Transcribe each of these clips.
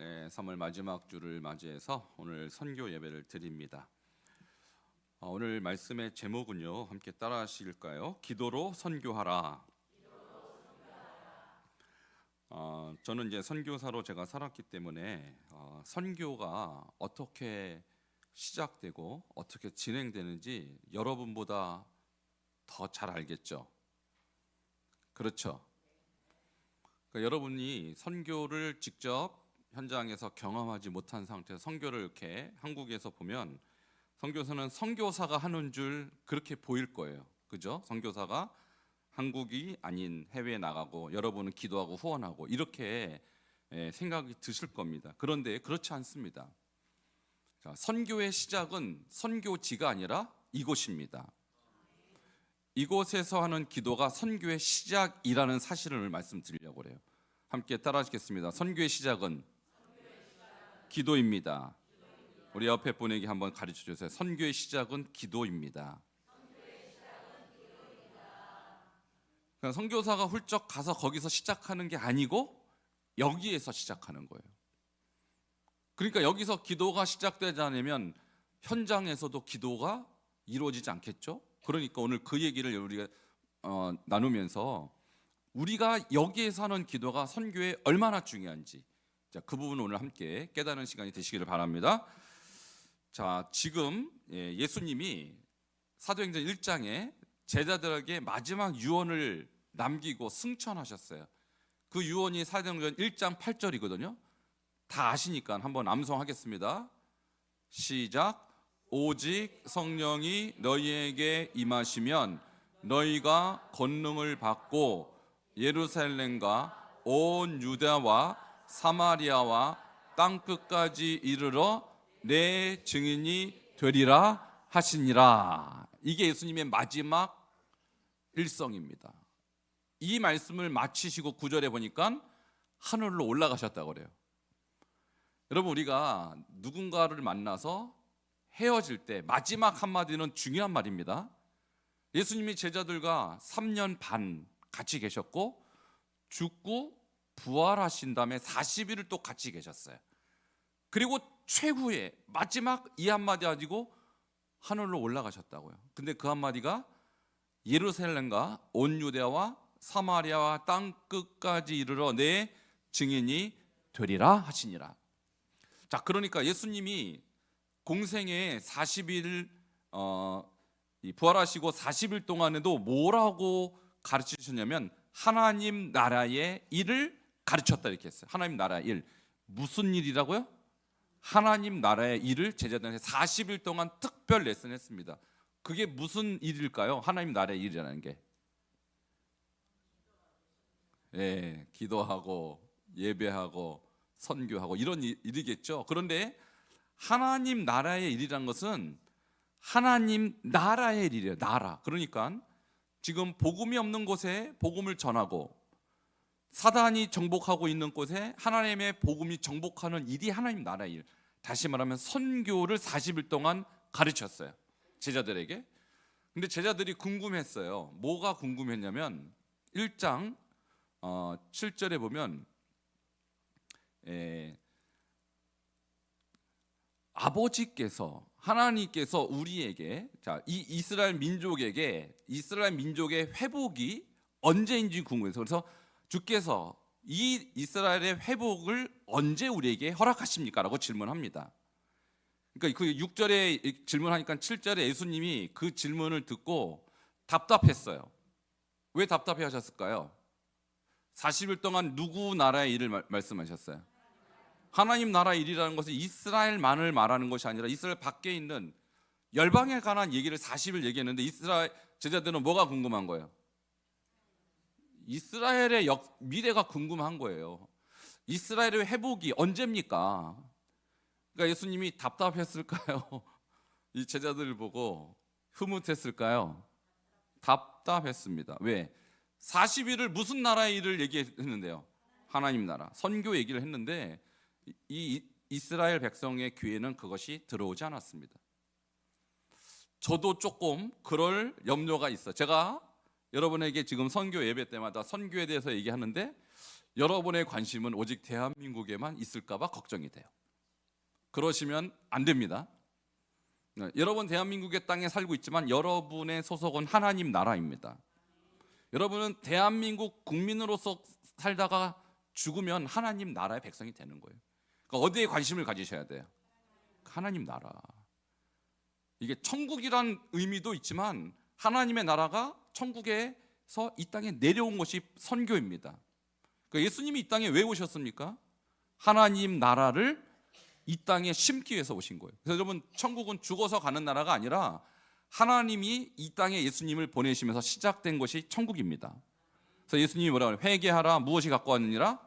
3월 마지막 주를 맞이해서 오늘 선교 예배를 드립니다. 오늘 말씀의 제목은요, 함께 따라 하실까요? 기도로 선교하라. 저는 이제 선교사로 제가 살았기 때문에 선교가 어떻게 시작되고 어떻게 진행되는지 여러분보다 더 잘 알겠죠. 그렇죠. 그러니까 여러분이 선교를 직접 현장에서 경험하지 못한 상태에서 선교를 이렇게 한국에서 보면 선교사는 선교사가 하는 줄 그렇게 보일 거예요. 그죠? 선교사가 한국이 아닌 해외에 나가고 여러분은 기도하고 후원하고 이렇게 생각이 드실 겁니다. 그런데 그렇지 않습니다. 자, 선교의 시작은 선교지가 아니라 이곳입니다. 이곳에서 하는 기도가 선교의 시작이라는 사실을 말씀드리려고 해요. 함께 따라하시겠습니다. 선교의 시작은 기도입니다. 우리 옆에 분에게 한번 가르쳐 주세요. 선교의 시작은 기도입니다. 그러니까 선교사가 훌쩍 가서 거기서 시작하는 게 아니고 여기에서 시작하는 거예요. 그러니까 여기서 기도가 시작되지 않으면 현장에서도 기도가 이루어지지 않겠죠? 그러니까 오늘 그 얘기를 우리가 나누면서 우리가 여기에서 하는 기도가 선교에 얼마나 중요한지, 자, 그 부분을 오늘 함께 깨닫는 시간이 되시기를 바랍니다. 자, 지금 예수님이 사도행전 1장에 제자들에게 마지막 유언을 남기고 승천하셨어요. 그 유언이 사도행전 1장 8절이거든요. 다 아시니까 한번 암송하겠습니다. 시작. 오직 성령이 너희에게 임하시면 너희가 권능을 받고 예루살렘과 온 유다와 사마리아와 땅끝까지 이르러 내 증인이 되리라 하시니라. 이게 예수님의 마지막 일성입니다. 이 말씀을 마치시고 9절에 보니까 하늘로 올라가셨다고 그래요. 여러분, 우리가 누군가를 만나서 헤어질 때 마지막 한마디는 중요한 말입니다. 예수님이 제자들과 3년 반 같이 계셨고 죽고 부활하신 다음에 40일을 또 같이 계셨어요. 그리고 최후의 마지막 이 한마디 가지고 하늘로 올라가셨다고요. 근데 그 한마디가 예루살렘과 온 유대와 사마리아와 땅 끝까지 이르러 내 증인이 되리라 하시니라. 자, 그러니까 예수님이 공생에 40일 부활하시고 40일 동안에도 뭐라고 가르치셨냐면 하나님 나라의 일을 가르쳤다 이렇게 했어요. 하나님 나라의 일. 무슨 일이라고요? 하나님 나라의 일을 제자들한테 40일 동안 특별 레슨 했습니다. 그게 무슨 일일까요? 하나님 나라의 일이라는 게 기도하고 예배하고 선교하고 이런 일이겠죠. 그런데 하나님 나라의 일이란 것은 하나님 나라의 일이에요. 나라. 그러니까 지금 복음이 없는 곳에 복음을 전하고 사단이 정복하고 있는 곳에 하나님의 복음이 정복하는 일이 하나님 나라의 일. 다시 말하면 선교를 40일 동안 가르쳤어요, 제자들에게. 근데 제자들이 궁금했어요. 뭐가 궁금했냐면 1장 7절에 보면 아버지께서 하나님께서 우리에게, 자, 이 이스라엘 민족의 회복이 언제인지 궁금해서, 그래서 주께서 이 이스라엘의 회복을 언제 우리에게 허락하십니까? 라고 질문합니다. 그러니까 그 6절에 질문하니까 7절에 예수님이 그 질문을 듣고 답답했어요. 왜 답답해 하셨을까요? 40일 동안 누구 나라의 일을 말씀하셨어요? 하나님 나라 일이라는 것은 이스라엘만을 말하는 것이 아니라 이스라엘 밖에 있는 열방에 관한 얘기를 40일 얘기했는데 이스라엘 제자들은 뭐가 궁금한 거예요? 이스라엘의 미래가 궁금한 거예요. 이스라엘의 회복이 언제입니까? 그러니까 예수님이 답답했을까요? 이 제자들을 보고 흐뭇했을까요? 답답했습니다. 왜? 40일을 무슨 나라의 일을 얘기했는데요? 하나님 나라, 선교 얘기를 했는데 이 이스라엘 백성의 귀에는 그것이 들어오지 않았습니다. 저도 조금 그럴 염려가 있어요. 제가 여러분에게 지금 선교 예배 때마다 선교에 대해서 얘기하는데 여러분의 관심은 오직 대한민국에만 있을까 봐 걱정이 돼요. 그러시면 안 됩니다. 여러분 대한민국의 땅에 살고 있지만 여러분의 소속은 하나님 나라입니다. 여러분은 대한민국 국민으로서 살다가 죽으면 하나님 나라의 백성이 되는 거예요. 그러니까 어디에 관심을 가지셔야 돼요? 하나님 나라. 이게 천국이란 의미도 있지만 하나님의 나라가 천국에서 이 땅에 내려온 것이 선교입니다. 그러니까 예수님이 이 땅에 왜 오셨습니까? 하나님 나라를 이 땅에 심기 위해서 오신 거예요. 그래서 여러분 천국은 죽어서 가는 나라가 아니라 하나님이 이 땅에 예수님을 보내시면서 시작된 것이 천국입니다. 그래서 예수님이 뭐라고 해요? 회개하라. 무엇이 갖고 왔느니라?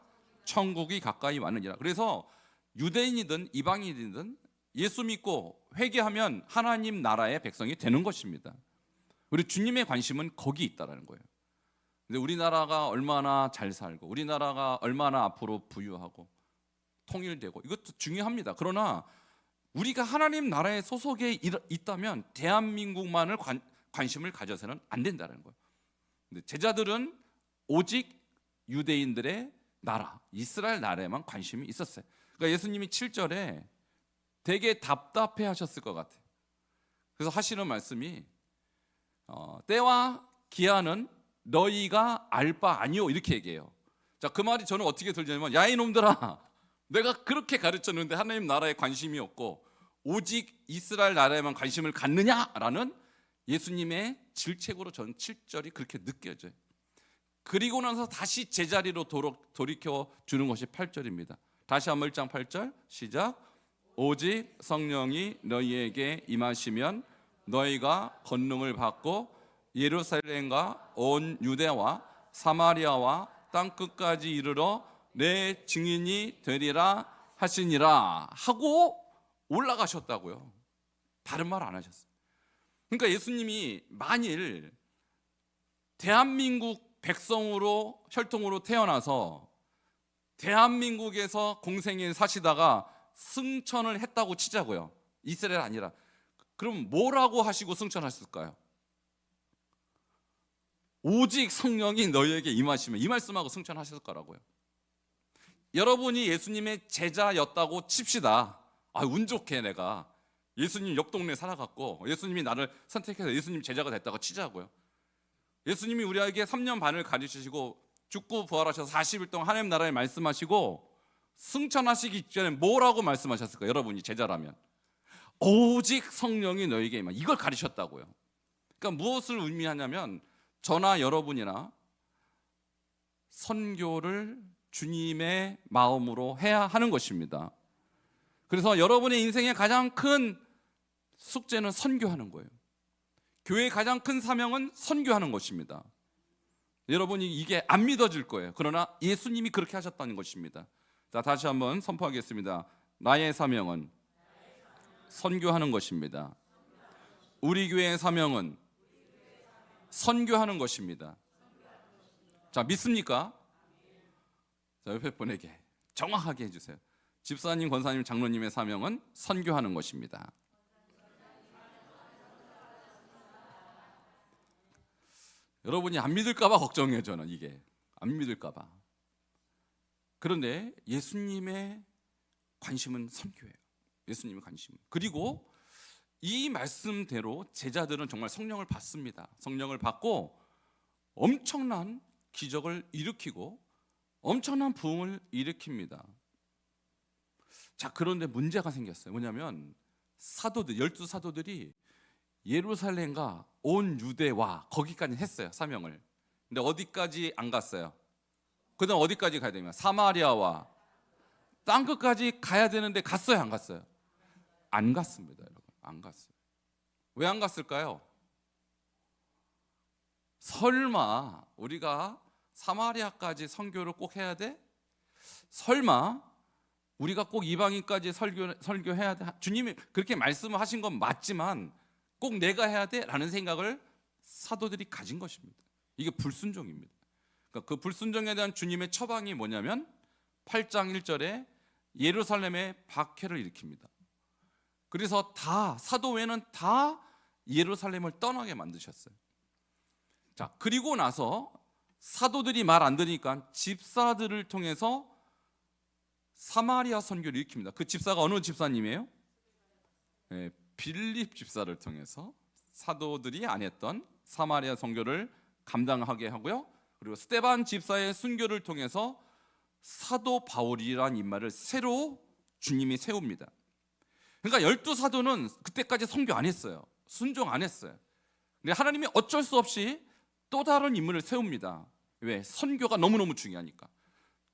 천국이 가까이 왔느니라. 그래서 유대인이든 이방인이든 예수 믿고 회개하면 하나님 나라의 백성이 되는 것입니다. 우리 주님의 관심은 거기 있다라는 거예요. 근데 우리나라가 얼마나 잘 살고 우리나라가 얼마나 앞으로 부유하고 통일되고 이것도 중요합니다. 그러나 우리가 하나님 나라의 소속에 있다면 대한민국만을 관심을 가져서는 안 된다는 거예요. 근데 제자들은 오직 유대인들의 나라, 이스라엘 나라에만 관심이 있었어요. 그러니까 예수님이 7절에 되게 답답해 하셨을 것 같아요. 그래서 하시는 말씀이 때와 기한은 너희가 알 바 아니오 이렇게 얘기해요. 자, 그 말이 저는 어떻게 들리냐면 야 이놈들아 내가 그렇게 가르쳤는데 하나님 나라에 관심이 없고 오직 이스라엘 나라에만 관심을 갖느냐라는 예수님의 질책으로 저는 7절이 그렇게 느껴져요. 그리고 나서 다시 제자리로 돌이켜 주는 것이 8절입니다. 다시 한번 1장 8절 시작. 오직 성령이 너희에게 임하시면 너희가 권능을 받고 예루살렘과 온 유대와 사마리아와 땅끝까지 이르러 내 증인이 되리라 하시니라 하고 올라가셨다고요. 다른 말 안 하셨어요. 그러니까 예수님이 만일 대한민국 백성으로 혈통으로 태어나서 대한민국에서 공생에 사시다가 승천을 했다고 치자고요. 이스라엘 아니라. 그럼 뭐라고 하시고 승천하셨을까요? 오직 성령이 너희에게 임하시면 이 말씀하고 승천하셨을 거라고요. 여러분이 예수님의 제자였다고 칩시다. 운 좋게 내가 예수님 옆 동네에 살아갔고 예수님이 나를 선택해서 예수님 제자가 됐다고 치자고요. 예수님이 우리에게 3년 반을 가르치시고 죽고 부활하셔서 40일 동안 하나님 나라에 말씀하시고 승천하시기 전에 뭐라고 말씀하셨을까요? 여러분이 제자라면 오직 성령이 너에게 임하 이걸 가르쳤다고요. 그러니까 무엇을 의미하냐면 저나 여러분이나 선교를 주님의 마음으로 해야 하는 것입니다. 그래서 여러분의 인생의 가장 큰 숙제는 선교하는 거예요. 교회의 가장 큰 사명은 선교하는 것입니다. 여러분이 이게 안 믿어질 거예요. 그러나 예수님이 그렇게 하셨다는 것입니다. 자, 다시 한번 선포하겠습니다. 나의 사명은 선교하는 것입니다. 우리 교회의 사명은 선교하는 것입니다. 자, 믿습니까? 자, 옆에 분에게 정확하게 해주세요. 집사님, 권사님, 장로님의 사명은 선교하는 것입니다. 여러분이 안 믿을까 봐 걱정해요. 저는 이게 안 믿을까 봐. 그런데 예수님의 관심은 선교예요. 예수님의 관심은. 그리고 이 말씀대로 제자들은 정말 성령을 받습니다. 성령을 받고 엄청난 기적을 일으키고 엄청난 부흥을 일으킵니다. 자, 그런데 문제가 생겼어요. 뭐냐면 사도들, 12사도들이 예루살렘과 온 유대와 거기까지 했어요. 사명을. 근데 어디까지 안 갔어요? 그 다음 어디까지 가야 되면 사마리아와 땅끝까지 가야 되는데 갔어요? 안 갔어요? 안 갔습니다. 여러분, 안 갔어요. 왜 안 갔을까요? 설마 우리가 사마리아까지 선교를 꼭 해야 돼? 설마 우리가 꼭 이방인까지 설교해야 돼? 주님이 그렇게 말씀하신 건 맞지만 꼭 내가 해야 돼? 라는 생각을 사도들이 가진 것입니다. 이게 불순종입니다. 그러니까 그 불순종에 대한 주님의 처방이 뭐냐면 8장 1절에 예루살렘에 박해를 일으킵니다. 그래서 다 사도회는 다 예루살렘을 떠나게 만드셨어요. 자, 그리고 나서 사도들이 말 안 들으니까 집사들을 통해서 사마리아 선교를 일으킵니다. 그 집사가 어느 집사님이에요? 네, 빌립 집사를 통해서 사도들이 안 했던 사마리아 선교를 감당하게 하고요. 그리고 스데반 집사의 순교를 통해서 사도 바울이라는 인물을 새로 주님이 세웁니다. 그러니까 12사도는 그때까지 선교 안 했어요. 순종 안 했어요. 근데 하나님이 어쩔 수 없이 또 다른 인물을 세웁니다. 왜? 선교가 너무너무 중요하니까.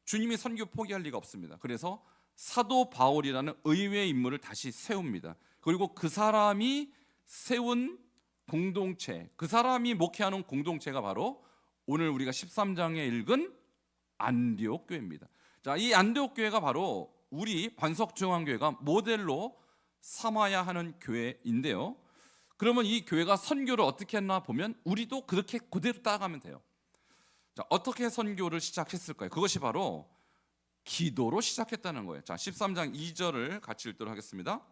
주님이 선교 포기할 리가 없습니다. 그래서 사도 바울이라는 의외의 인물을 다시 세웁니다. 그리고 그 사람이 세운 공동체, 그 사람이 목회하는 공동체가 바로 오늘 우리가 13장에 읽은 안디옥 교회입니다. 자, 이 안디옥 교회가 바로 우리 반석중앙교회가 모델로 삼아야 하는 교회인데요. 그러면 이 교회가 선교를 어떻게 했나 보면 우리도 그렇게 그대로 따라가면 돼요. 자, 어떻게 선교를 시작했을까요? 그것이 바로 기도로 시작했다는 거예요. 자, 13장 2절을 같이 읽도록 하겠습니다.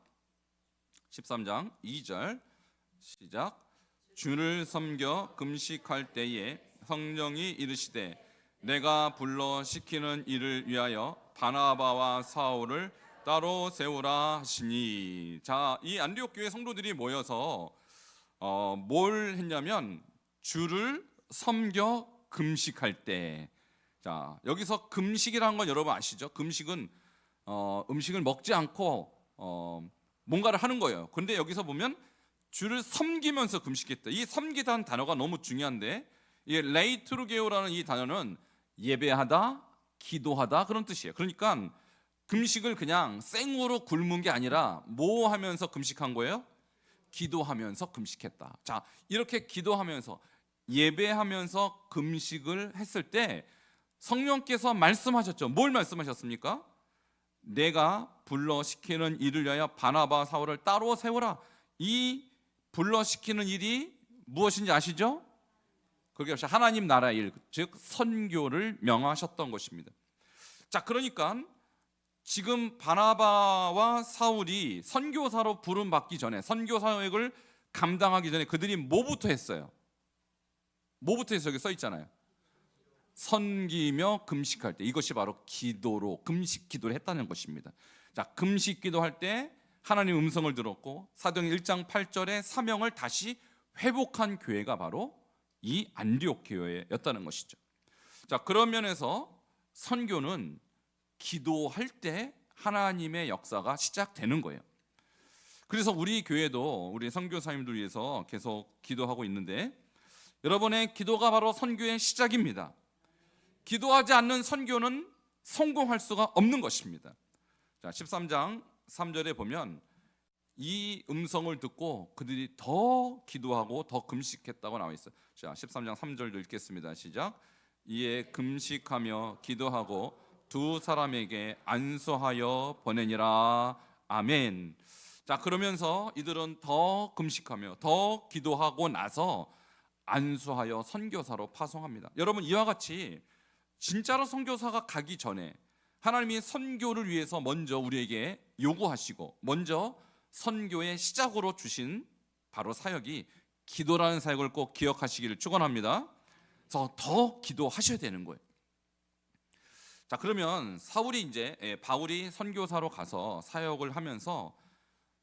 13장 2절 시작. 주를 섬겨 금식할 때에 성령이 이르시되 내가 불러 시키는 일을 위하여 바나바와 사울을 따로 세우라 하시니. 자, 이 안디옥 교회 성도들이 모여서 뭘 했냐면 주를 섬겨 금식할 때. 자, 여기서 금식이라는 건 여러분 아시죠? 금식은 음식을 먹지 않고 뭔가를 하는 거예요. 그런데 여기서 보면 주를 섬기면서 금식했다. 이 섬기다는 단어가 너무 중요한데, 이 레이트루게오라는 이 단어는 예배하다, 기도하다 그런 뜻이에요. 그러니까 금식을 그냥 생으로 굶은 게 아니라 뭐 하면서 금식한 거예요? 기도하면서 금식했다. 자, 이렇게 기도하면서 예배하면서 금식을 했을 때 성령께서 말씀하셨죠. 뭘 말씀하셨습니까? 내가 불러 시키는 일을 위하여 바나바 사울을 따로 세우라. 이 불러 시키는 일이 무엇인지 아시죠? 그게 하나님 나라의 일, 즉 선교를 명하셨던 것입니다. 자, 그러니까 지금 바나바와 사울이 선교사로 부름 받기 전에, 선교 사역을 감당하기 전에 그들이 뭐부터 했어요? 뭐부터 해서 여기 써 있잖아요. 섬기며 금식할 때. 이것이 바로 기도로, 금식 기도를 했다는 것입니다. 자, 금식 기도할 때 하나님 음성을 들었고 사도행 1장 8절의 사명을 다시 회복한 교회가 바로 이 안디옥 교회였다는 것이죠. 자, 그런 면에서 선교는 기도할 때 하나님의 역사가 시작되는 거예요. 그래서 우리 교회도 우리 선교사님들 위해서 계속 기도하고 있는데, 여러분의 기도가 바로 선교의 시작입니다. 기도하지 않는 선교는 성공할 수가 없는 것입니다. 자, 13장 3절에 보면 이 음성을 듣고 그들이 더 기도하고 더 금식했다고 나와 있어요. 자, 13장 3절도 읽겠습니다. 시작. 이에 금식하며 기도하고 두 사람에게 안수하여 보내니라. 아멘. 자, 그러면서 이들은 더 금식하며 더 기도하고 나서 안수하여 선교사로 파송합니다. 여러분, 이와 같이 진짜로 선교사가 가기 전에 하나님이 선교를 위해서 먼저 우리에게 요구하시고 먼저 선교의 시작으로 주신 바로 사역이 기도라는 사역을 꼭 기억하시기를 축원합니다. 그래서 더 기도하셔야 되는 거예요. 자, 그러면 바울이 선교사로 가서 사역을 하면서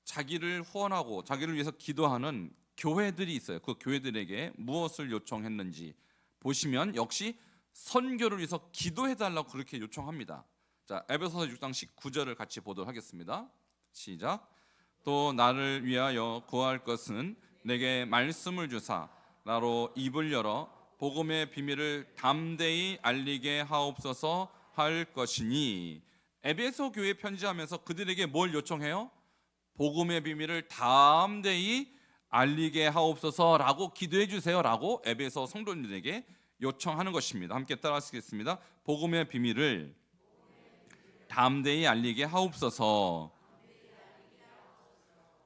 자기를 후원하고 자기를 위해서 기도하는 교회들이 있어요. 그 교회들에게 무엇을 요청했는지 보시면 역시 선교를 위해서 기도해달라고 그렇게 요청합니다. 자, 에베소서 6장 19절을 같이 보도록 하겠습니다. 시작. 또 나를 위하여 구할 것은 내게 말씀을 주사 나로 입을 열어 복음의 비밀을 담대히 알리게 하옵소서 할 것이니. 에베소 교회 편지하면서 그들에게 뭘 요청해요? 복음의 비밀을 담대히 알리게 하옵소서라고 기도해 주세요라고 에베소 성도님들에게 요청하는 것입니다. 함께 따라하시겠습니다. 복음의 비밀을 담대히 알리게 하옵소서.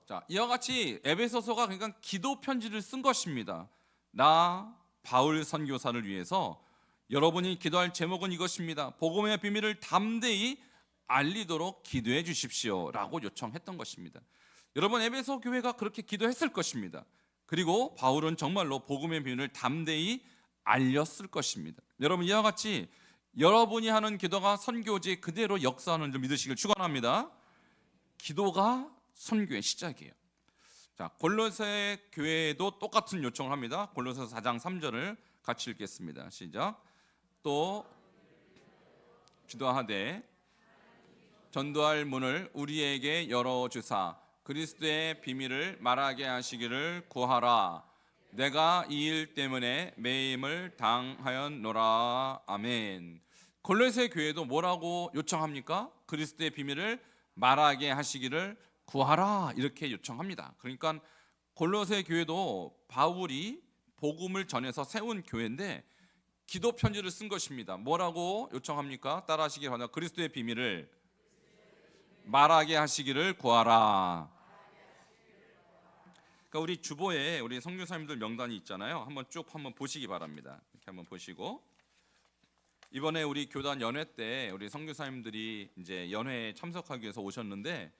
자, 이와 같이 에베소서가 그러니까 기도 편지를 쓴 것입니다. 나 바울 선교사를 위해서 여러분이 기도할 제목은 이것입니다. 복음의 비밀을 담대히 알리도록 기도해 주십시오라고 요청했던 것입니다. 여러분, 에베소 교회가 그렇게 기도했을 것입니다. 그리고 바울은 정말로 복음의 비밀을 담대히 알렸을 것입니다. 여러분, 이와 같이 여러분이 하는 기도가 선교지 그대로 역사하는 줄 믿으시길 축원합니다. 기도가 선교의 시작이에요. 자, 골로새 교회도 똑같은 요청을 합니다. 골로새서 4장 3절을 같이 읽겠습니다. 시작. 또 기도하되 전도할 문을 우리에게 열어주사 그리스도의 비밀을 말하게 하시기를 구하라. 내가 이 일 때문에 매임을 당하였노라. 아멘. 골로새 교회도 뭐라고 요청합니까? 그리스도의 비밀을 말하게 하시기를 구하라, 이렇게 요청합니다. 그러니까 골로새 교회도 바울이 복음을 전해서 세운 교회인데 기도 편지를 쓴 것입니다. 뭐라고 요청합니까? 따라하시기 바랍니다. 그리스도의 비밀을 말하게 하시기를 구하라. 그러니까 우리 주보에 우리 선교사님들 명단이 있잖아요. 한번 쭉 보시기 바랍니다. 이렇게 한번 보시고, 이번에 우리 교단 연회 때 우리 선교사님들이 이제 연회에 참석하기 위해서 오셨는데,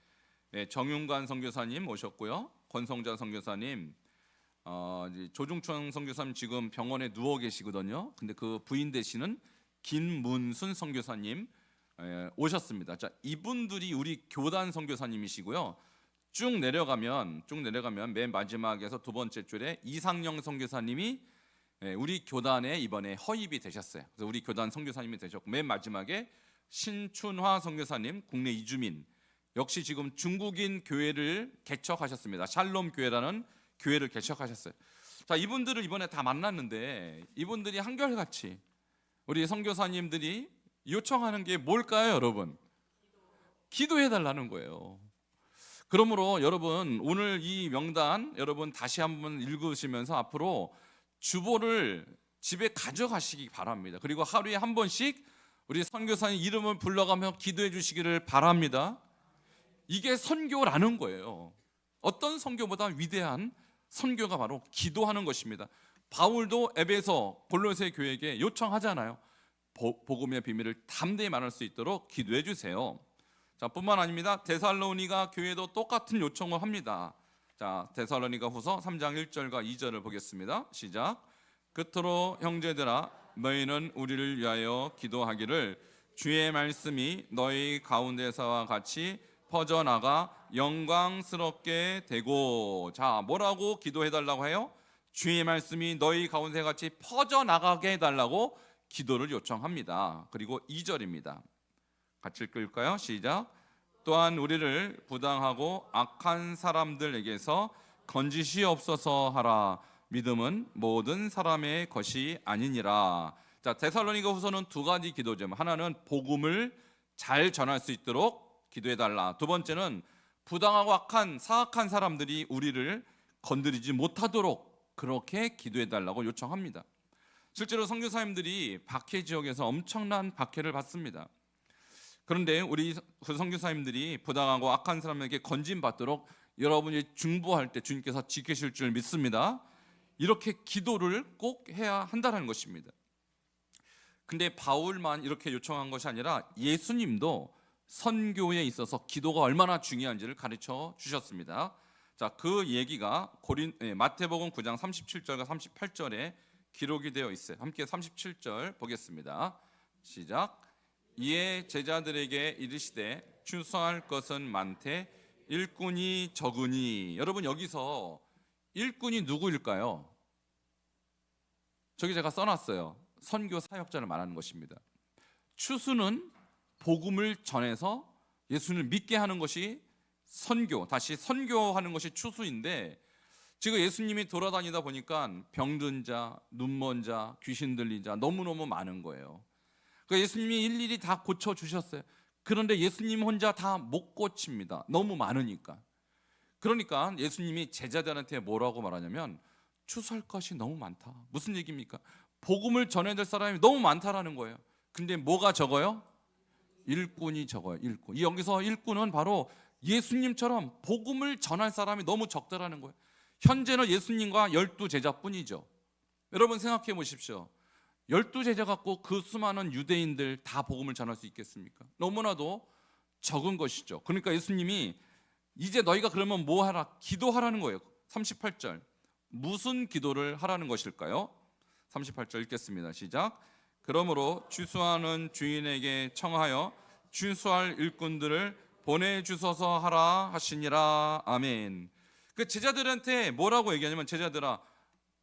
정윤관 선교사님 오셨고요, 권성자 선교사님, 조중천 선교사님 지금 병원에 누워 계시거든요. 근데 그 부인 되시는 김문순 선교사님 오셨습니다. 자, 이분들이 우리 교단 선교사님이시고요. 쭉 내려가면 맨 마지막에서 두 번째 줄에 이상영 선교사님이 우리 교단에 이번에 허입이 되셨어요. 그래서 우리 교단 선교사님이 되셨고, 맨 마지막에 신춘화 선교사님, 국내 이주민, 역시 지금 중국인 교회를 개척하셨습니다. 샬롬 교회라는 교회를 개척하셨어요. 자, 이분들을 이번에 다 만났는데 이분들이 한결같이 우리 선교사님들이 요청하는 게 뭘까요, 여러분? 기도해 달라는 거예요. 그러므로 여러분, 오늘 이 명단 여러분 다시 한번 읽으시면서 앞으로 주보를 집에 가져가시기 바랍니다. 그리고 하루에 한 번씩 우리 선교사님 이름을 불러가며 기도해 주시기를 바랍니다. 이게 선교라는 거예요. 어떤 선교보다 위대한 선교가 바로 기도하는 것입니다. 바울도 에베소 골로새 교회에게 요청하잖아요. 복음의 비밀을 담대히 말할 수 있도록 기도해 주세요. 자, 뿐만 아닙니다. 데살로니가 교회도 똑같은 요청을 합니다. 자, 데살로니가 후서 3장 1절과 2절을 보겠습니다. 시작. 그토록 형제들아, 너희는 우리를 위하여 기도하기를 주의 말씀이 너희 가운데서와 같이 퍼져나가 영광스럽게 되고. 자, 뭐라고 기도해달라고 해요? 주의 말씀이 너희 가운데 같이 퍼져나가게 해달라고 기도를 요청합니다. 그리고 2절입니다. 같이 읽을까요? 시작. 또한 우리를 부당하고 악한 사람들에게서 건지시옵소서 하라. 믿음은 모든 사람의 것이 아니니라. 자, 데살로니가 후서는 두 가지 기도죠. 하나는 복음을 잘 전할 수 있도록 기도해달라. 두 번째는 부당하고 사악한 사람들이 우리를 건드리지 못하도록 그렇게 기도해달라고 요청합니다. 실제로 선교사님들이 박해 지역에서 엄청난 박해를 받습니다. 그런데 우리 그 선교사님들이 부당하고 악한 사람에게 건진받도록 여러분이 중보할 때 주님께서 지키실 줄 믿습니다. 이렇게 기도를 꼭 해야 한다는 것입니다. 근데 바울만 이렇게 요청한 것이 아니라 예수님도 선교에 있어서 기도가 얼마나 중요한지를 가르쳐 주셨습니다. 자, 그 얘기가 마태복음 9장 37절과 38절에 기록이 되어 있어요. 함께 37절 보겠습니다. 시작. 이에 제자들에게 이르시되 추수할 것은 많되 일꾼이 적으니. 여러분, 여기서 일꾼이 누구일까요? 저기 제가 써놨어요. 선교 사역자를 말하는 것입니다. 추수는 복음을 전해서 예수님을 믿게 하는 것이 선교, 다시 선교하는 것이 추수인데, 지금 예수님이 돌아다니다 보니까 병든 자, 눈먼 자, 귀신 들린 자 너무너무 많은 거예요. 그러니까 예수님이 일일이 다 고쳐주셨어요. 그런데 예수님 혼자 다 못 고칩니다. 너무 많으니까. 그러니까 예수님이 제자들한테 뭐라고 말하냐면 추수할 것이 너무 많다. 무슨 얘기입니까? 복음을 전해야 될 사람이 너무 많다라는 거예요. 근데 뭐가 적어요? 일꾼이 적어요. 일꾼. 여기서 일꾼은 바로 예수님처럼 복음을 전할 사람이 너무 적다라는 거예요. 현재는 예수님과 12제자뿐이죠. 여러분 생각해 보십시오. 12제자 갖고 그 수많은 유대인들 다 복음을 전할 수 있겠습니까? 너무나도 적은 것이죠. 그러니까 예수님이 이제 너희가 그러면 뭐 하라? 기도하라는 거예요. 38절. 무슨 기도를 하라는 것일까요? 38절 읽겠습니다. 시작. 그러므로 추수하는 주인에게 청하여 추수할 일꾼들을 보내주소서 하라 하시니라. 아멘. 그 제자들한테 뭐라고 얘기하냐면, 제자들아,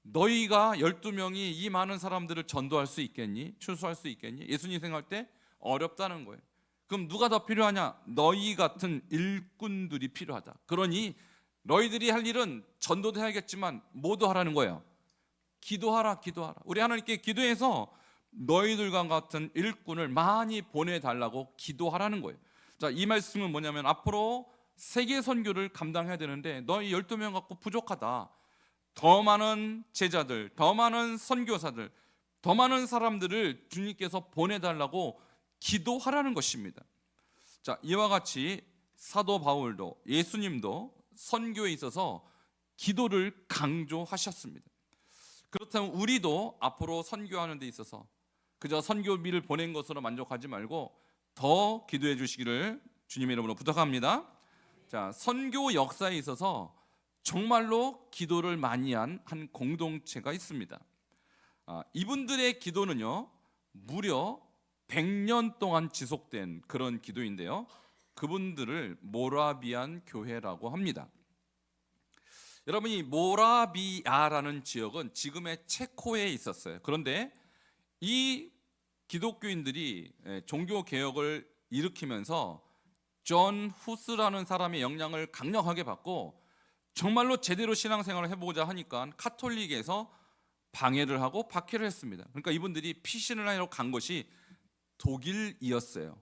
너희가 12명이 이 많은 사람들을 전도할 수 있겠니? 추수할 수 있겠니? 예수님 생각할 때 어렵다는 거예요. 그럼 누가 더 필요하냐? 너희 같은 일꾼들이 필요하다. 그러니 너희들이 할 일은 전도도 해야겠지만 뭐도 하라는 거예요. 기도하라, 기도하라. 우리 하나님께 기도해서 너희들과 같은 일꾼을 많이 보내달라고 기도하라는 거예요. 자, 이 말씀은 뭐냐면, 앞으로 세계 선교를 감당해야 되는데 너희 12명 갖고 부족하다. 더 많은 제자들, 더 많은 선교사들, 더 많은 사람들을 주님께서 보내달라고 기도하라는 것입니다. 자, 이와 같이 사도 바울도, 예수님도 선교에 있어서 기도를 강조하셨습니다. 그렇다면 우리도 앞으로 선교하는 데 있어서 그저 선교비를 보낸 것으로 만족하지 말고 더 기도해 주시기를 주님의 이름으로 부탁합니다. 자, 선교 역사에 있어서 정말로 기도를 많이 한 공동체가 있습니다. 이분들의 기도는요, 무려 100년 동안 지속된 그런 기도인데요, 그분들을 모라비안 교회라고 합니다. 여러분, 이 모라비아라는 지역은 지금의 체코에 있었어요. 그런데 이 기독교인들이 종교 개혁을 일으키면서 존 후스라는 사람의 영향을 강력하게 받고 정말로 제대로 신앙생활을 해보고자 하니까 카톨릭에서 방해를 하고 박해를 했습니다. 그러니까 이분들이 피신을 하러 간 것이 독일이었어요.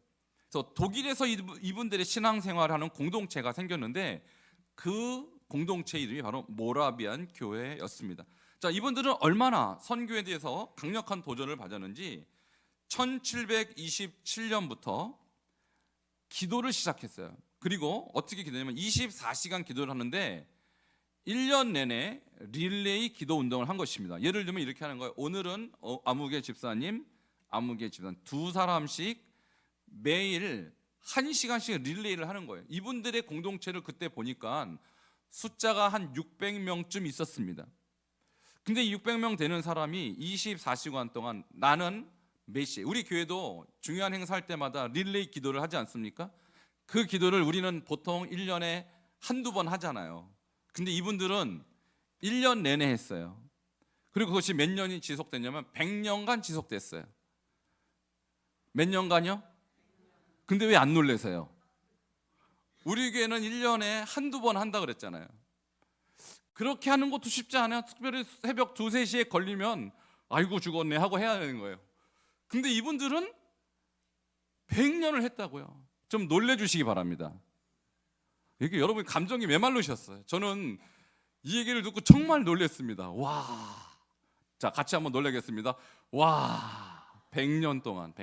그래서 독일에서 이분들의 신앙생활을 하는 공동체가 생겼는데 그 공동체 이름이 바로 모라비안 교회였습니다. 자, 이분들은 얼마나 선교에 대해서 강력한 도전을 받았는지 1727년부터 기도를 시작했어요. 그리고 어떻게 기도냐면 24시간 기도를 하는데 1년 내내 릴레이 기도 운동을 한 것입니다. 예를 들면 이렇게 하는 거예요. 오늘은 아무개 집사님, 아무개 집사님 두 사람씩 매일 1시간씩 릴레이를 하는 거예요. 이분들의 공동체를 그때 보니까 숫자가 한 600명쯤 있었습니다. 근데 600명 되는 사람이 24시간 동안 나는 몇 시에, 우리 교회도 중요한 행사할 때마다 릴레이 기도를 하지 않습니까? 그 기도를 우리는 보통 1년에 한두 번 하잖아요. 근데 이분들은 1년 내내 했어요. 그리고 그것이 몇 년이 지속됐냐면 100년간 지속됐어요. 몇 년간요? 근데 왜 안 놀래세요? 우리 교회는 1년에 한두 번 한다 그랬잖아요. 그렇게 하는 것도 쉽지 않아요. 특별히 새벽 2, 3시에 걸리면 아이고 죽었네 하고 해야 되는 거예요. 근데 이분들은 100년을 했다고요. 좀 놀래주시기 바랍니다. 이게 여러분 감정이 메말르셨어요. 저는 이 얘기를 듣고 정말 놀랬습니다. 와, 자, 같이 한번 놀라겠습니다. 와, 100년 동안.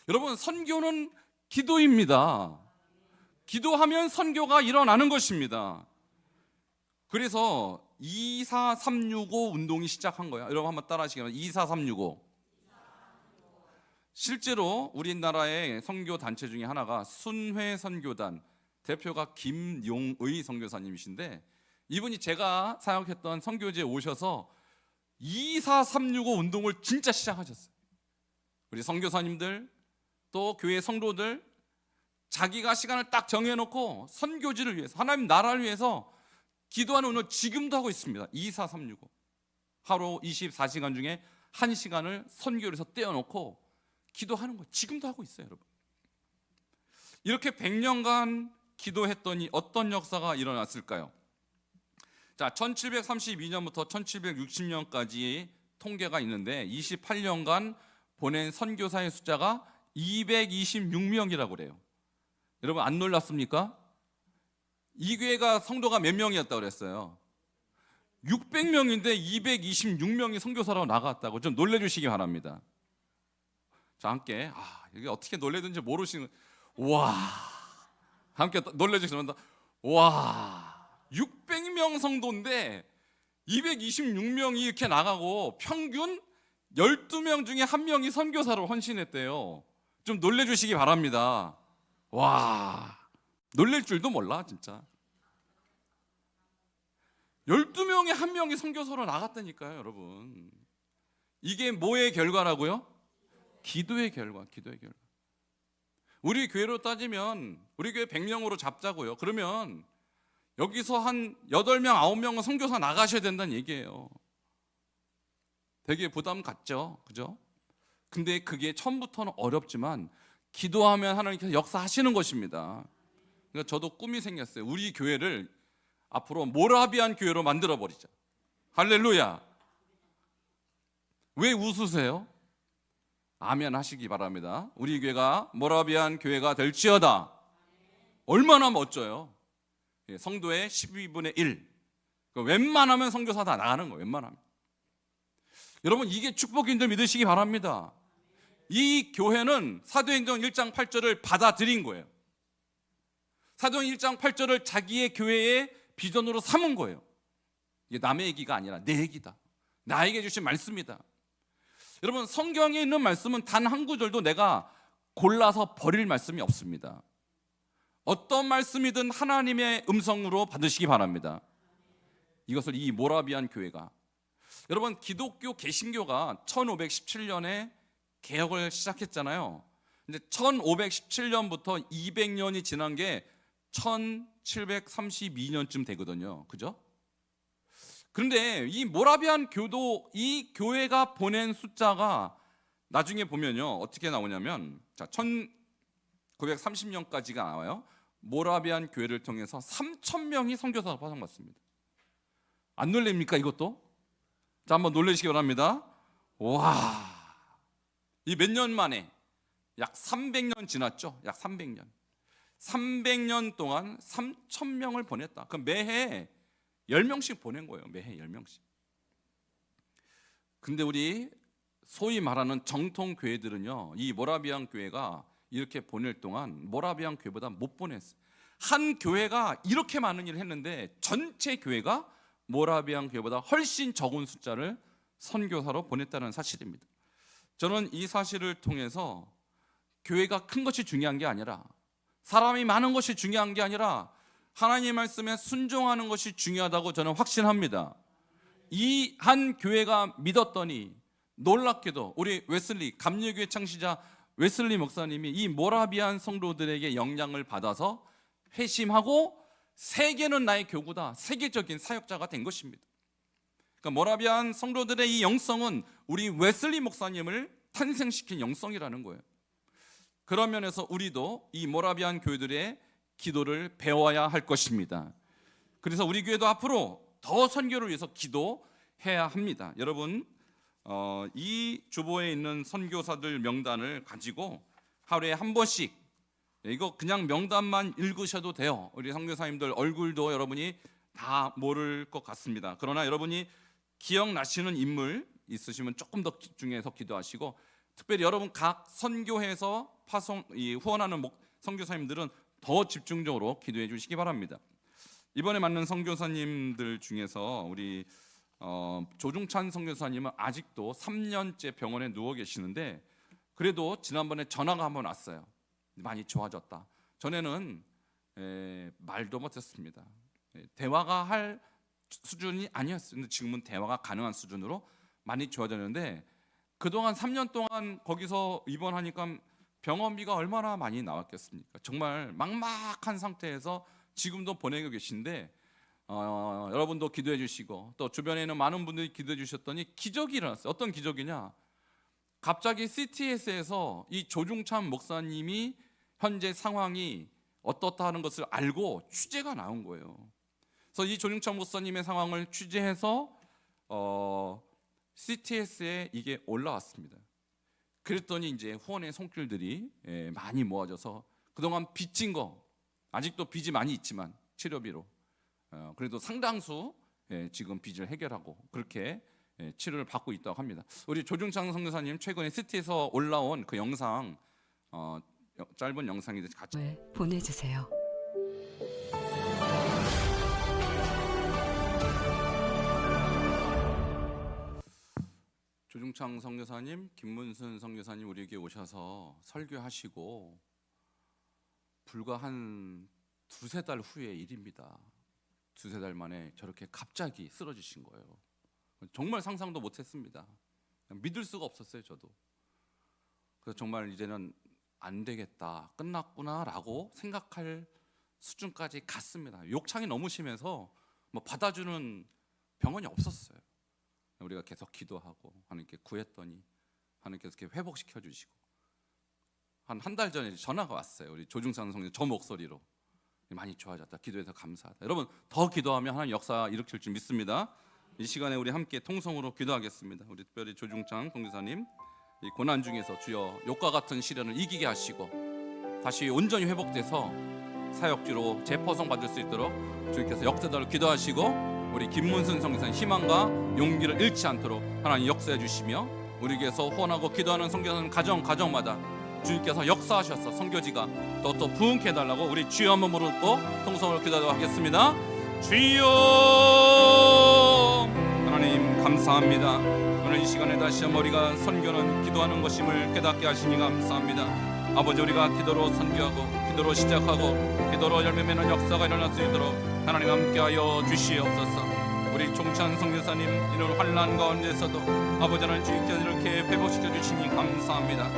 여러분, 선교는 기도입니다. 기도하면 선교가 일어나는 것입니다. 그래서 24365 운동이 시작한 거예요. 여러분 한번 따라 하시기 바랍니다. 24365. 실제로 우리나라의 선교 단체 중에 하나가 순회 선교단, 대표가 김용의 선교사님이신데, 이분이 제가 사역했던 선교지에 오셔서 24365 운동을 진짜 시작하셨어요. 우리 선교사님들 또 교회 성도들 자기가 시간을 딱 정해놓고 선교지를 위해서, 하나님 나라를 위해서 기도하는 운동 지금도 하고 있습니다. 24365. 하루 24시간 중에 1시간을 선교를 해서 떼어놓고 기도하는 거 지금도 하고 있어요, 여러분. 이렇게 100년간 기도했더니 어떤 역사가 일어났을까요? 자, 1732년부터 1760년까지 통계가 있는데 28년간 보낸 선교사의 숫자가 226명이라고 그래요. 여러분 안 놀랐습니까? 이 교회가 성도가 몇 명이었다고 그랬어요? 600명인데 226명이 선교사라고 나갔다고. 좀 놀래주시기 바랍니다. 자, 함께 이게 어떻게 놀래든지 모르시는, 와, 함께 놀래주시면, 와, 600명 성도인데 226명이 이렇게 나가고 평균 12명 중에 1명이 선교사로 헌신했대요. 좀 놀래주시기 바랍니다. 와, 놀랄 줄도 몰라 진짜. 12명에 한 명이 선교사로 나갔다니까요, 여러분. 이게 뭐의 결과라고요? 기도의 결과, 기도의 결과. 우리 교회로 따지면 우리 교회 100명으로 잡자고요. 그러면 여기서 한 8명, 9명은 선교사 나가셔야 된다는 얘기예요. 되게 부담 갖죠, 그죠? 근데 그게 처음부터는 어렵지만 기도하면 하나님께서 역사하시는 것입니다. 그러니까 저도 꿈이 생겼어요. 우리 교회를 앞으로 모라비안 교회로 만들어 버리자. 할렐루야. 왜 웃으세요? 아멘 하시기 바랍니다. 우리 교회가 모라비안 교회가 될지어다. 얼마나 멋져요. 성도의 12분의 1. 웬만하면 선교사 다 나가는 거예요. 웬만하면. 여러분, 이게 축복인 줄 믿으시기 바랍니다. 이 교회는 사도행전 1장 8절을 받아들인 거예요. 사도행전 1장 8절을 자기의 교회의 비전으로 삼은 거예요. 이게 남의 얘기가 아니라 내 얘기다. 나에게 주신 말씀이다. 여러분, 성경에 있는 말씀은 단 한 구절도 내가 골라서 버릴 말씀이 없습니다. 어떤 말씀이든 하나님의 음성으로 받으시기 바랍니다. 이것을 이 모라비안 교회가, 여러분, 기독교 개신교가 1517년에 개혁을 시작했잖아요. 근데 1517년부터 200년이 지난 게 1732년쯤 되거든요. 그죠? 그런데 이 모라비안 교도, 이 교회가 보낸 숫자가 나중에 보면요, 어떻게 나오냐면, 자, 1930년까지가 나와요. 모라비안 교회를 통해서 3,000명이 선교사로 파송받습니다. 안 놀랍니까 이것도? 자, 한번 놀라시기 바랍니다. 와, 이 몇 년 만에 약 300년 지났죠. 약 300년. 300년 동안 3,000명을 보냈다. 그럼 매해 10명씩 보낸 거예요. 매해 10명씩. 근데 우리 소위 말하는 정통 교회들은요, 이 모라비안 교회가 이렇게 보낼 동안 모라비안 교회보다 못 보냈어요. 한 교회가 이렇게 많은 일을 했는데 전체 교회가 모라비안 교회보다 훨씬 적은 숫자를 선교사로 보냈다는 사실입니다. 저는 이 사실을 통해서 교회가 큰 것이 중요한 게 아니라, 사람이 많은 것이 중요한 게 아니라 하나님 말씀에 순종하는 것이 중요하다고 저는 확신합니다. 이 한 교회가 믿었더니 놀랍게도 우리 웨슬리, 감리교회 창시자 웨슬리 목사님이 이 모라비안 성도들에게 영향을 받아서 회심하고 세계는 나의 교구다, 세계적인 사역자가 된 것입니다. 그러니까 모라비안 성도들의 이 영성은 우리 웨슬리 목사님을 탄생시킨 영성이라는 거예요. 그런 면에서 우리도 이 모라비안 교회들의 기도를 배워야 할 것입니다. 그래서 우리 교회도 앞으로 더 선교를 위해서 기도해야 합니다. 여러분, 이 주보에 있는 선교사들 명단을 가지고 하루에 한 번씩, 이거 그냥 명단만 읽으셔도 돼요. 우리 선교사님들 얼굴도 여러분이 다 모를 것 같습니다. 그러나 여러분이 기억나시는 인물 있으시면 조금 더 집중해서 기도하시고, 특별히 여러분 각 선교회에서 후원하는 선교사님들은 더 집중적으로 기도해 주시기 바랍니다. 이번에 만난 선교사님들 중에서 우리 조중찬 선교사님은 아직도 3년째 병원에 누워 계시는데, 그래도 지난번에 전화가 한번 왔어요. 많이 좋아졌다. 전에는 말도 못했습니다. 대화가 할 수준이 아니었어요. 지금은 대화가 가능한 수준으로 많이 좋아졌는데, 그동안 3년 동안 거기서 입원하니까 병원비가 얼마나 많이 나왔겠습니까? 정말 막막한 상태에서 지금도 보내고 계신데, 여러분도 기도해 주시고 또 주변에 있는 많은 분들이 기도해 주셨더니 기적이 일어났어요. 어떤 기적이냐? 갑자기 CTS에서 이 조중찬 목사님이 현재 상황이 어떻다 하는 것을 알고 취재가 나온 거예요. 그래서 이 조중찬 목사님의 상황을 취재해서 CTS에 이게 올라왔습니다. 그랬더니 이제 후원의 손길들이 많이 모아져서 그동안 빚진 거, 아직도 빚이 많이 있지만 치료비로 그래도 상당수 지금 빚을 해결하고 그렇게 치료를 받고 있다고 합니다. 우리 조중창 선교사님 최근에 CT에서 올라온 그 영상, 짧은 영상이 같이 보내주세요. 조중창 선교사님, 김문순 선교사님 우리에게 오셔서 설교하시고 불과 한 두세 달 후의 일입니다. 두세 달 만에 저렇게 갑자기 쓰러지신 거예요. 정말 상상도 못했습니다. 믿을 수가 없었어요, 저도. 그래서 정말 이제는 안 되겠다, 끝났구나라고 생각할 수준까지 갔습니다. 욕창이 너무 심해서 뭐 받아주는 병원이 없었어요. 우리가 계속 기도하고 하나님께 구했더니 하나님께서 이렇게 회복시켜 주시고, 한 달 전에 전화가 왔어요. 우리 조중찬 성령 저 목소리로 많이 좋아졌다, 기도해서 감사하다. 여러분, 더 기도하면 하나님 역사 일으킬 줄 믿습니다. 이 시간에 우리 함께 통성으로 기도하겠습니다. 우리 특별히 조중창 동교사님, 이 고난 중에서 주여 욕과 같은 시련을 이기게 하시고 다시 온전히 회복돼서 사역지로 재포송 받을 수 있도록 주님께서 역사대로 기도하시고, 우리 김문순 선교사님 희망과 용기를 잃지 않도록 하나님 역사해 주시며, 우리 교회에서 후원하고 기도하는 선교사님 가정마다 주님께서 역사하셔서 선교지가 또 부흥케 해달라고 우리 주여 한번 부르고 통성으로 기도하도록 하겠습니다. 주여 하나님 감사합니다. 오늘 이 시간에 다시 한번 우리가 선교는 기도하는 것임을 깨닫게 하시니 감사합니다. 아버지, 우리가 기도로 선교하고 기도로 시작하고 기도로 열매 맺는 역사가 일어날 수 있도록 하나님 함께하여 주시옵소서. 우리 종찬 선교사님 이런 환난 가운데서도 아버지는 주님께서 이렇게 회복시켜 주시니 감사합니다.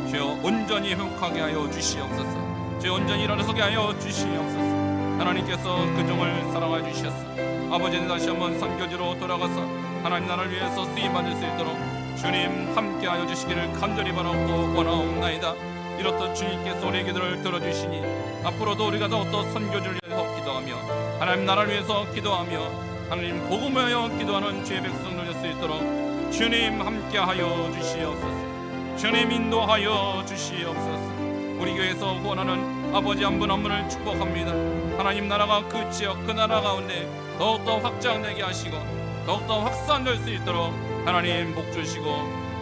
주여 온전히 회복하게 하여 주시옵소서. 주여 온전히 일어나서게 하여 주시옵소서. 하나님께서 그 종을 사랑하여 주셨어. 아버지는 다시 한번 선교지로 돌아가서 하나님 나라를 위해서 쓰임받을 수 있도록 주님 함께하여 주시기를 간절히 바라고 원하옵나이다. 이렇듯 주님께서 우리의 기도를 들어주시니 앞으로도 우리가 더욱더 선교지를 위해서 기도하며 하나님 나라를 위해서 기도하며 하나님 복음을 위하여 기도하는 주의 백성들 될 수 있도록 주님 함께하여 주시옵소서. 주님 인도하여 주시옵소서. 우리 교회에서 후원하는 아버지 한 분 한 분을 축복합니다. 하나님 나라가 그 지역 그 나라 가운데 더욱더 확장되게 하시고 더욱더 확산될 수 있도록 하나님 복 주시고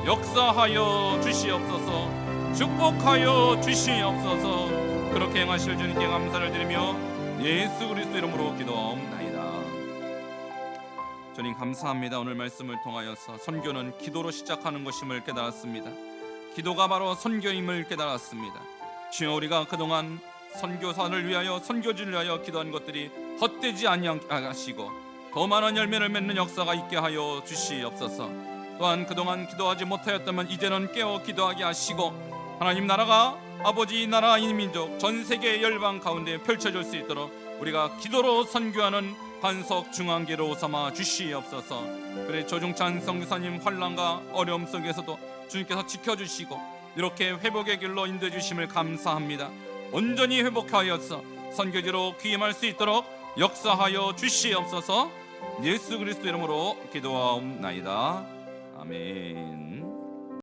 역사하여 주시옵소서. 축복하여 주시옵소서. 그렇게 행하실 주님께 감사를 드리며 예수 그리스도 이름으로 기도하옵나이다. 주님 감사합니다. 오늘 말씀을 통하여서 선교는 기도로 시작하는 것임을 깨달았습니다. 기도가 바로 선교임을 깨달았습니다. 주여, 우리가 그동안 선교사를 위하여 선교지를 위하여 기도한 것들이 헛되지 아니하시고 더 많은 열매를 맺는 역사가 있게 하여 주시옵소서. 또한 그동안 기도하지 못하였다면 이제는 깨어 기도하게 하시고 하나님 나라가 아버지 나라 이 민족 전 세계 열방 가운데 펼쳐질 수 있도록 우리가 기도로 선교하는 반석 중앙계로 삼아 주시옵소서. 그래 조중찬 선교사님 환난과 어려움 속에서도 주님께서 지켜주시고 이렇게 회복의 길로 인도해 주심을 감사합니다. 온전히 회복하여서 선교지로 귀임할 수 있도록 역사하여 주시옵소서. 예수 그리스도 이름으로 기도하옵나이다. 아멘.